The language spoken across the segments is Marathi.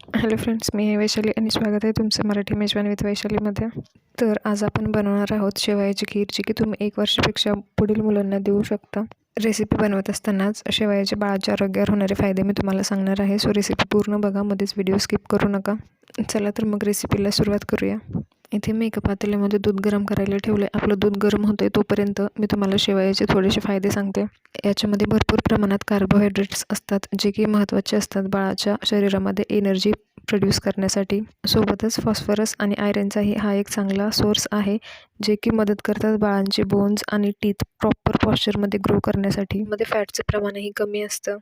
हॅलो फ्रेंड्स, मी आहे वैशाली आणि स्वागत आहे तुमचं मराठी मेजवानी विथ वैशालीमध्ये. तर आज आपण बनवणार आहोत शेवयाची खीर, जी की तुम्ही 1 वर्षापेक्षा पुढील मुलांना देऊ शकता. रेसिपी बनवत असतानाच शेवयाच्या बाळाच्या आरोग्यावर होणारे फायदे मी तुम्हाला सांगणार आहे. सो रेसिपी पूर्ण बघा, मध्येच व्हिडिओ स्किप करू नका. चला तर मग रेसिपीला सुरुवात करूया. इथे मी एका पातेल्यामध्ये दूध गरम करायला ठेवले. आपलं दूध गरम होतंय तोपर्यंत मी तुम्हाला शेवयाचे थोडेसे फायदे सांगते. याच्यामध्ये भरपूर प्रमाणात कार्बोहायड्रेट्स असतात, जे की महत्त्वाचे असतात बाळाच्या शरीरामध्ये एनर्जी प्रोड्यूस करण्यासाठी. सोबतच फॉस्फरस आणि आयरनचाही हा एक चांगला सोर्स आहे, जे की मदत करतात बाळांचे बोन्स आणि टीथ प्रॉपर पॉश्चरमध्ये ग्रो करण्यासाठी. मध्ये फॅटचं प्रमाणही कमी असतं,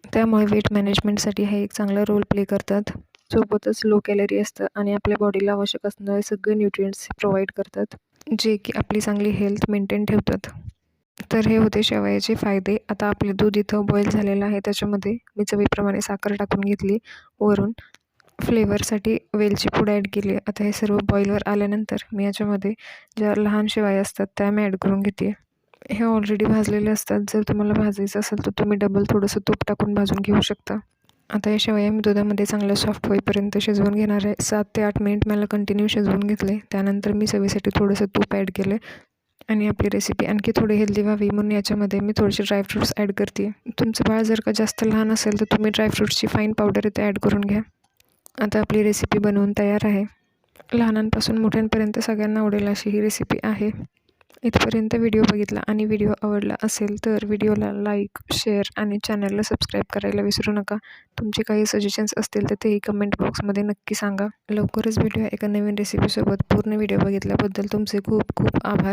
त्यामुळे वेट मॅनेजमेंटसाठी हे एक चांगला रोल प्ले करतात. सोबतच लो कॅलरी असतं आणि आपल्या बॉडीला आवश्यक असणारे सगळे न्यूट्रिएंट्स प्रोव्हाइड करतात, जे की आपली चांगली हेल्थ मेंटेन ठेवतात. तर हे होते शेवयाचे फायदे. आता आपले दूध इथं बॉईल झालेलं आहे. त्याच्यामध्ये मी चवीप्रमाणे साखर टाकून घेतली. वरून फ्लेवरसाठी वेलची पूड ॲड केली. आता हे सर्व बॉईलवर आल्यानंतर मी याच्यामध्ये ज्या लहान शेवया असतात त्या मी ॲड करून घेते. हे ऑलरेडी भाजलेले असतात. जर तुम्हाला भाजायचं असेल तर तुम्ही डबल थोडंसं तूप टाकून भाजून घेऊ शकता. आता या शेवया मी दुधामध्ये चांगलं सॉफ्ट होईपर्यंत शिजवून घेणार आहे. 7 ते 8 मिनिट मला कंटिन्यू शिजवून घेतले. त्यानंतर मी चवीसाठी थोडंसं तूप ॲड केलं आणि आपली रेसिपी आणखी थोडी हेल्दी व्हावी म्हणून याच्यामध्ये मी थोडेसे ड्रायफ्रूट्स ॲड करते. तुमचं बाळ जर का जास्त लहान असेल तर तुम्ही ड्रायफ्रूट्सची फाईन पावडर इथे ॲड करून घ्या. आता आपली रेसिपी बनवून तयार आहे. लहानांपासून मोठ्यांपर्यंत सगळ्यांना आवडेल अशी ही रेसिपी आहे. इथपर्यंत व्हिडिओ बघितला आणि व्हिडिओ आवडला असेल तर व्हिडिओला लाईक, शेअर आणि चॅनलला सबस्क्राईब करायला विसरू नका. तुमचे काही सजेशन्स असतील तर तेही कमेंट बॉक्समध्ये नक्की सांगा. लवकरच भेटूया एका नवीन रेसिपीसोबत. पूर्ण व्हिडिओ बघितल्याबद्दल तुमचे खूप खूप आभार.